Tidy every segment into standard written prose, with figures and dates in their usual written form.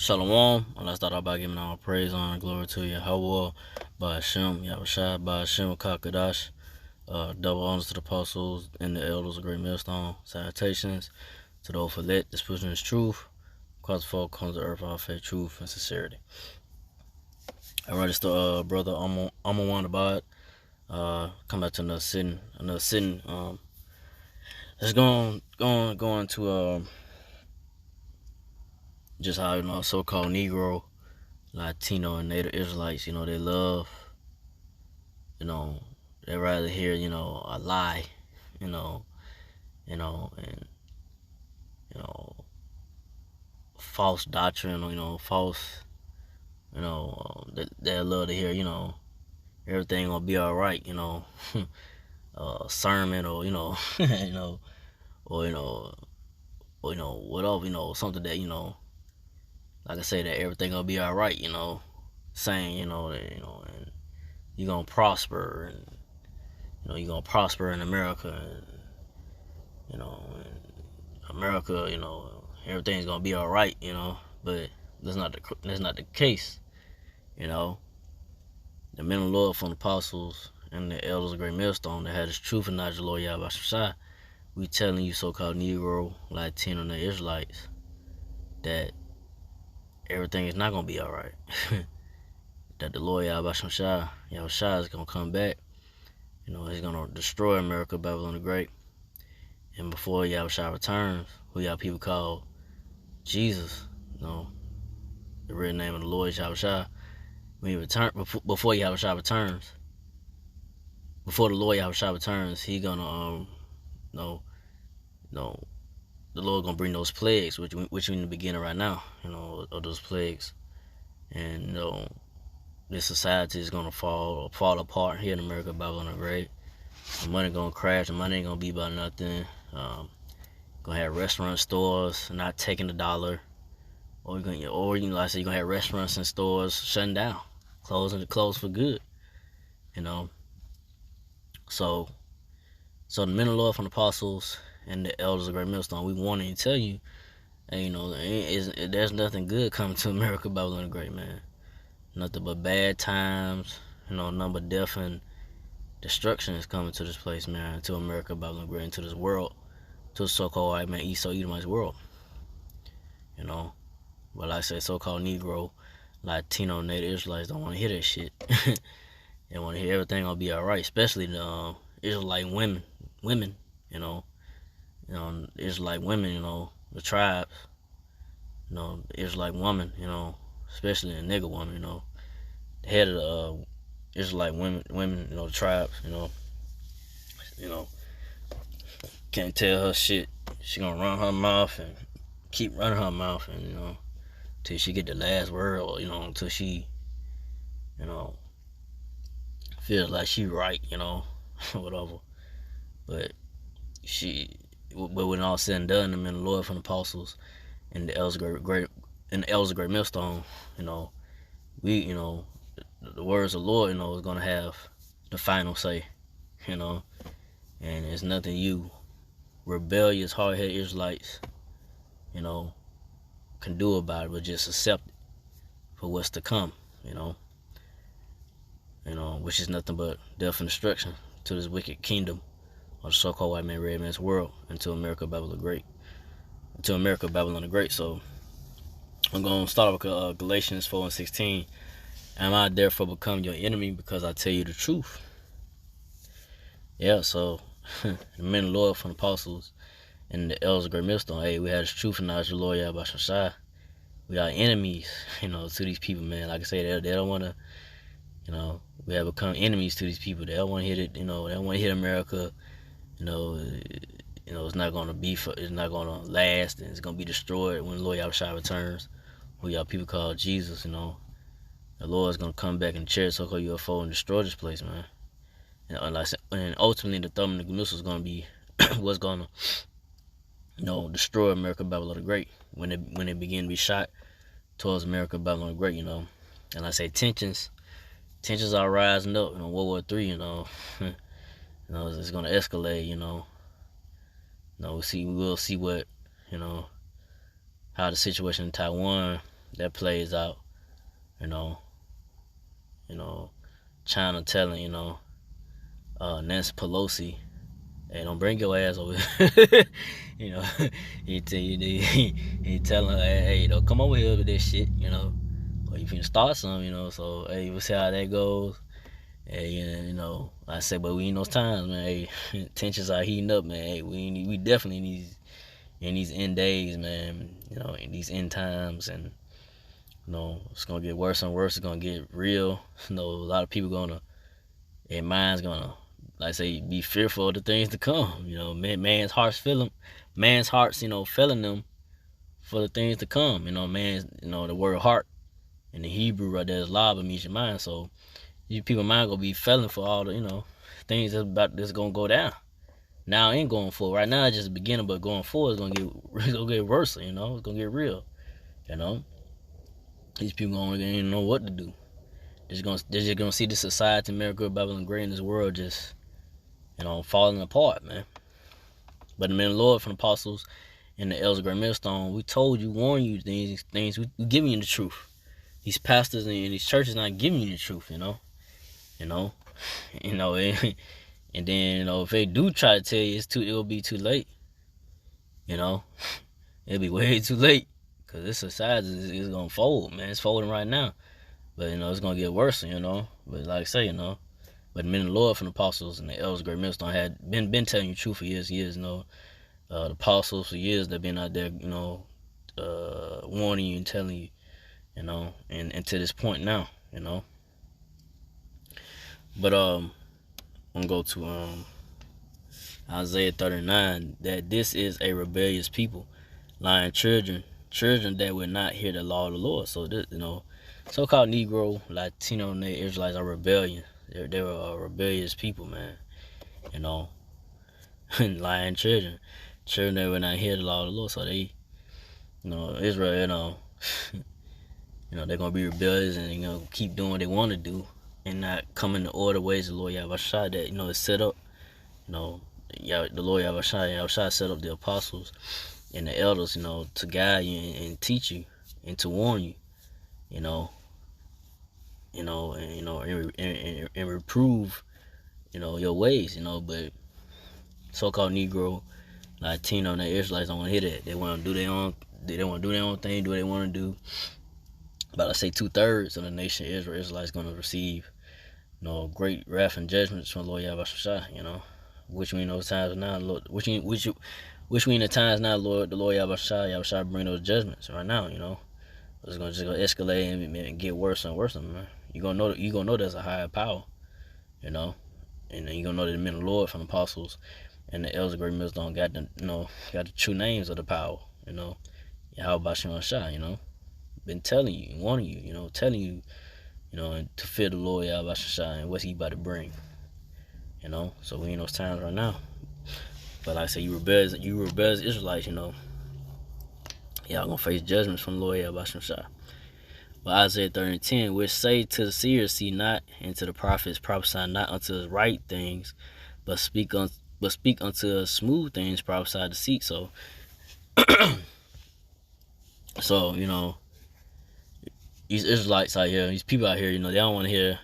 Shalom. Let's start out by giving all praise, honor, and glory to Yahweh, Ba'ashem, Yahushua, Ba'ashem, Kakadash. Double honors to the apostles and the elders of Great Millstone. Salutations to those who let this pushing is truth. Cause the folk comes to earth all faith, truth, and sincerity. I read this to brother I'm on one about. Come back to another sitting. Let's go into just how so-called Negro, Latino, and Native Israelites, they love, they rather hear, a lie, and false doctrine, false, they love to hear, everything gonna be all right, sermon or whatever, something that like I say, that everything gonna be all right, saying that and you're gonna prosper, and you're gonna prosper in America, and America, everything's gonna be all right, but that's not the case, The men of the Lord from the apostles and the elders of Great Millstone that had this truth and knowledge of the Lord Yahweh Shai, we telling you so-called Negro, Latino, and the Israelites that everything is not gonna be all right. That the Lord Yahweh Shai is gonna come back. He's gonna destroy America, Babylon the Great. And before Yahweh Shai returns, who y'all people call Jesus, the real name of the Lord Yahweh Shai, when he return before Yahweh Shai returns, before the Lord Yahweh Shai returns, he gonna the Lord gonna bring those plagues, which we in the beginning right now, of those plagues, and this society is gonna fall apart here in America, Babylon the Great. The money gonna crash. The money ain't gonna be about nothing. Gonna have restaurant stores not taking the dollar, or like I said, you're gonna have restaurants and stores shutting down, closed for good. So the men of the Lord from the apostles and the elders of Great Millstone, we wanted to tell you, there's nothing good coming to America, Babylon the Great, man. Nothing but bad times, nothing but death and destruction is coming to this place, man, to America, Babylon the Great, into this world, to the so-called white man, Esau Edomite's world. But like I say, so-called Negro, Latino, Native Israelites don't want to hear that shit. They want to hear everything gonna be all right, especially the Israelite women, Israelite women, the tribes, the Israelite woman, especially the nigger woman, the head of the Israelite women, the tribes, can't tell her shit. She gonna run her mouth and keep running her mouth, and till she get the last word, or until she, feels like she right, whatever. But when all said and done, the men of the Lord from the apostles and the elders of Great Millstone, we, the words of the Lord, is gonna have the final say, and there's nothing you rebellious, hard-headed Israelites, can do about it, but just accept it for what's to come, which is nothing but death and destruction to this wicked kingdom of the so-called white man, red man's world, until America, Babylon the Great. So I'm gonna start with Galatians 4:16. Am I therefore become your enemy because I tell you the truth? Yeah, so the men of the Lord from the apostles and the elders of Great Millstone, hey, we had this truth and knowledge of the Lord Yahweh Shai. We are enemies, to these people, man. Like I say, they don't want to, we have become enemies to these people. They don't want to hit it, they don't want to hit America. It's not gonna it's not gonna last, and it's gonna be destroyed when the Lord Yahweh Shai returns, who y'all people call Jesus. The Lord's gonna come back in chariot, so-called UFO, and destroy this place, man. And ultimately, the thermal missile is gonna be what's gonna, destroy America, Babylon the Great, when it begin to be shot towards America, Babylon the Great. And I say tensions are rising up. World War III. It's gonna escalate. We will see what, how the situation in Taiwan that plays out. You know, you know, China telling Nancy Pelosi, "Hey, don't bring your ass over here." you know, he telling her, "Hey, don't come over here with this shit." Or you finna start some. So hey, we'll see how that goes. Hey, I say, but we in those times, man. Hey, tensions are heating up, man. Hey, we definitely in these end days, man. In these end times, and it's gonna get worse and worse. It's gonna get real. A lot of people their minds gonna, like I say, be fearful of the things to come. Man's hearts failing them for the things to come. The word heart in the Hebrew right there is lab, it means your mind. So you people mind gonna be failing for all the things that's gonna go down. Now ain't going forward. Right now it's just the beginning, but going forward it's gonna get worse. It's gonna get real. These people gonna even know what to do. They're just gonna see the society, America, Babylon, great in this world, just falling apart, man. But the men of the Lord, from the apostles and the elders of Great Millstone, we told you, warned you these things. We giving you the truth. These pastors and these churches not giving you the truth, and then if they do try to tell you, it'll be too late. It'll be way too late, because this society is gonna fold, man. It's folding right now, but it's gonna get worse, But like I say, but the men of the Lord, from the apostles and the elders of Great Millstone, had been telling you the truth for years, the apostles for years, they've been out there, warning you and telling you, and to this point now, But I'm gonna go to Isaiah 39, that this is a rebellious people, lying children that will not hear the law of the Lord. So this, so-called Negro, Latino, and the Israelites are rebellion. They were a rebellious people, man. Lying children that will not hear the law of the Lord. So they, Israel, they're gonna be rebellious and keep doing what they want to do and not come in the order ways of the Lord Yahushua that is set up. The Lord Yahushua set up the apostles and the elders, to guide you and teach you and to warn you, and reprove, your ways, But so-called Negro, Latino, and the Israelites don't want to hear that. They want to do their own. They want to do their own thing, do what they want to do. But I say 2/3 of the nation of Israel, Israelites, going to receive, great wrath and judgments from the Lord Yahushua, which we in those times now, Lord, which we in the times now, Lord, the Lord Yahushua bring those judgments right now, It's gonna escalate and get worse and worse, man. You gonna know there's a higher power, and then you gonna know that the men of the Lord, from the apostles and the elders of Great Millstone, got the true names of the power, Yahweh Shai, been telling you, warning you, telling you, and to fear the Lord Yahweh Shai and what He about to bring, So we in those times right now. But like I say, you rebellious Israelites, y'all gonna face judgments from the Lord Yahweh Shai. But Isaiah 30:10, which say to the seers, see not, and to the prophets, prophesy not unto us right things, but speak unto us smooth things, prophesy to seek. So, these Israelites out here, these people out here, they don't want to hear,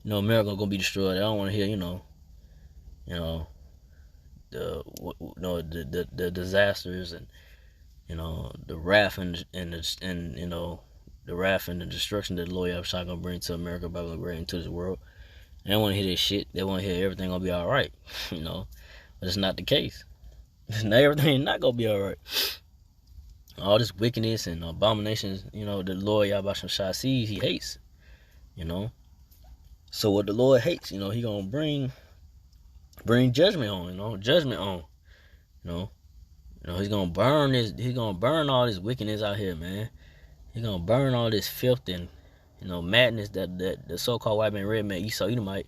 America gonna be destroyed. They don't want to hear, the disasters and the wrath and the wrath and the destruction that the Lord Yahushua gonna bring to America, Babylon, great into this world. They don't want to hear this shit. They want to hear everything gonna be all right, but it's not the case. Everything not gonna be all right. All this wickedness and abominations, the Lord Yahushua sees, He hates, So what the Lord hates, He gonna bring judgment on, He's gonna burn this. He's gonna burn all this wickedness out here, man. He's gonna burn all this filth and madness that the so-called white man, red man, Esau Edomite,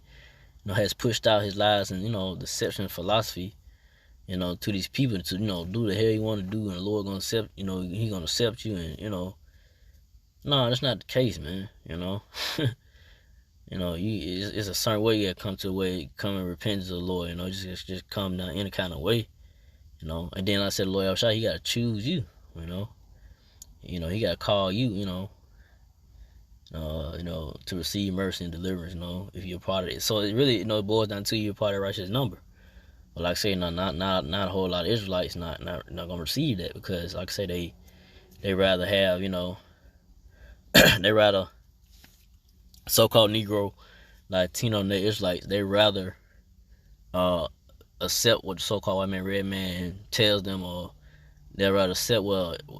has pushed out his lies and deception philosophy, to these people to do the hell you want to do, and the Lord gonna accept, He gonna accept you, and no, that's not the case, man. It's a certain way you gotta come to a way, come and repent to the Lord, just come down any kind of way, and then I said, Lord Yahushua, He gotta choose you, He got to call you, to receive mercy and deliverance, if you're a part of it. So it really, it boils down to you're part of the righteous number. But like I say, not a whole lot of Israelites not gonna receive that, because like I say, they rather have, they rather so-called Negro, Latino, and the Israelites, they rather accept what the so-called white man, red man tells them, or they rather accept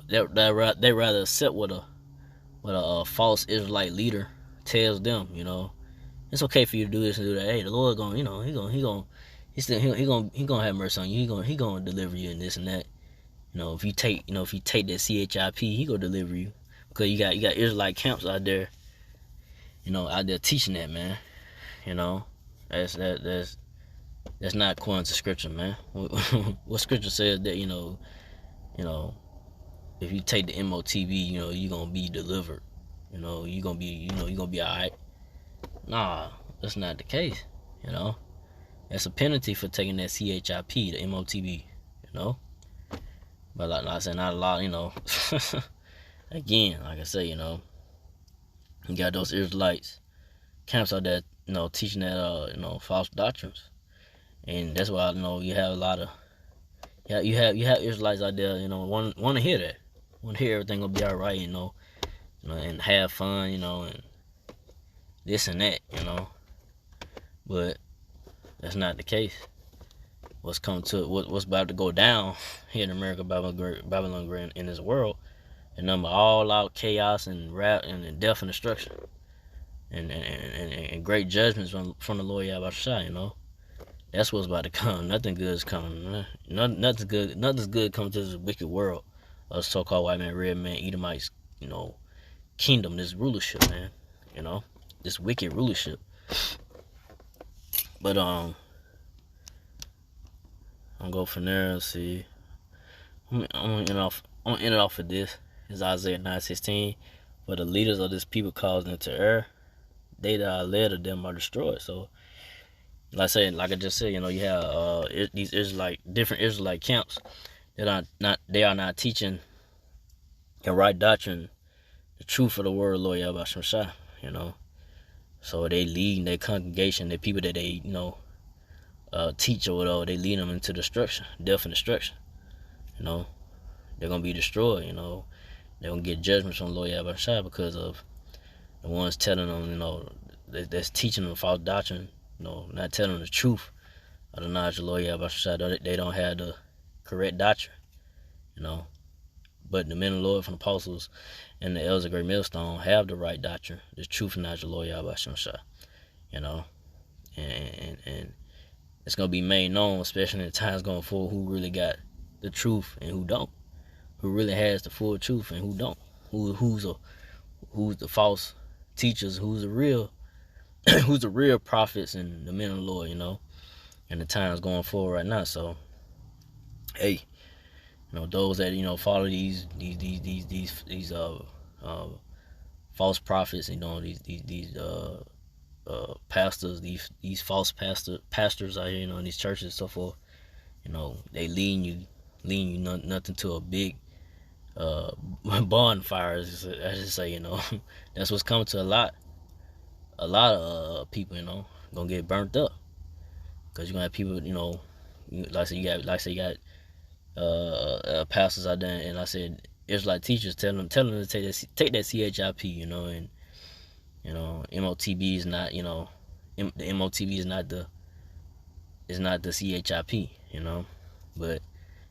they rather accept what a false Israelite leader tells them. It's okay for you to do this and do that. Hey, the Lord gonna, he gonna have mercy on you. He gonna deliver you and this and that. If you take that CHIP, he gonna deliver you, because you got Israelite camps out there, out there teaching that, man. That's not according to scripture, man. What scripture says that, if you take the MOTB, you gonna be delivered. You gonna be alright. Nah, that's not the case. That's a penalty for taking that CHIP, the MOTB. But like I said, not a lot. Again, like I say, you got those Israelites camps out there, teaching that false doctrines, and that's why you have a lot of you have Israelites out there, want to hear that, want to hear everything gonna be alright, and have fun, and this and that, but that's not the case. What's about to go down here in America, Babylon Grand, in this world, and number all out chaos and rap and death and destruction, and great judgments from the Lord Yahweh. That's what's about to come. Nothing good is coming. Nothing's good coming to this wicked world of so-called white man, red man, Edomites, kingdom, this rulership, man. This wicked rulership. But I'm gonna go from there and see. I'm gonna end it off with this. It's Isaiah 9:16. For the leaders of this people caused into error, they that are led of them are destroyed. So, like I just said, you have these different Israelite camps that are not teaching the right doctrine, the truth of the word of Lord Yahweh Shai. So they lead their congregation, the people that they teach or whatever, they lead them into destruction, death and destruction. They're gonna be destroyed. They're gonna get judgments from the Lord Yahweh Shai because of the ones telling them, that's teaching them false doctrine, not telling them the truth of the knowledge of the Lord Yahweh Shai. They don't have the correct doctrine, But the men of the Lord from the apostles and the elders of Great Millstone have the right doctrine, the truth and knowledge of the Lord Yahweh Shai. And it's gonna be made known, especially in the times going forward, who really got the truth and who don't, who really has the full truth and who don't, who's the false teachers, who's the real prophets and the men of the Lord, and the times going forward right now. So, hey, those that follow these false prophets, these pastors, these false pastors out here, in these churches and so forth, they leading you nothing to a big bonfire, as I just say, that's what's coming to a lot of people, gonna get burnt up, because you're gonna have people, like I said, you got pastors out there, and like I said, Israelite teachers telling them to take that CHIP, and MOTB is not, the MOTB is not the CHIP, but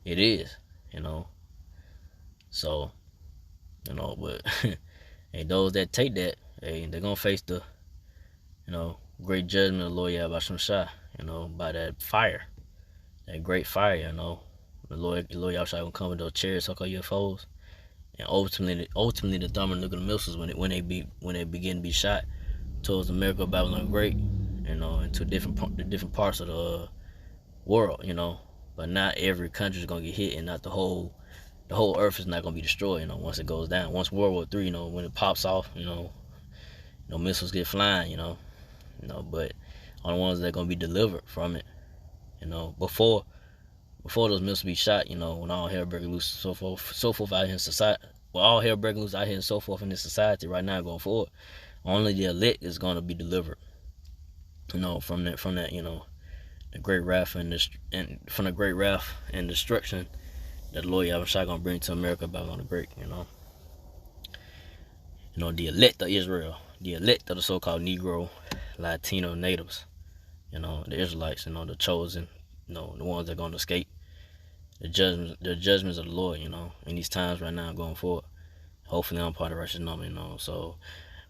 it is, so, but and those that take that, hey, they're gonna face the, great judgment of the Lord Yahweh Shai, by that fire, that great fire, the Lord Yahweh Shai gonna come with those chariots, so-called UFOs, and ultimately the thermonuclear missiles when they begin to be shot towards America, Babylon Great, into different parts of the world, but not every country is gonna get hit, and not the whole earth is not gonna be destroyed, once it goes down. Once World War III, when it pops off, missiles get flying, but on the ones that are gonna be delivered from it, before those missiles be shot, when all hell breaks loose, so forth out here in society, with all hell breaking loose out here and so forth in this society right now going forward, only the elect is going to be delivered. From that, the great wrath and from the great wrath and destruction that the Lord Yahushua gonna bring to America back on the Great. The elect of Israel, the elect of the so-called Negro, Latino natives, the Israelites, the chosen, the ones that are gonna escape the judgments of the Lord, in these times right now going forward. Hopefully I'm part of the righteous number, So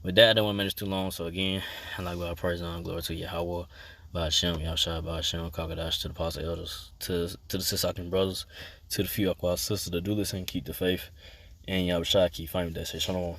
with that, I don't want to make this too long. So again, I like God praise and glory to Yahweh, by Hashem, Yahushua, by Hashem, Kakadash, to the apostle elders, to the Sisakin brothers, to the few Aqua sisters that do listen and keep the faith, and Yahushua keep fighting that. Say shalom.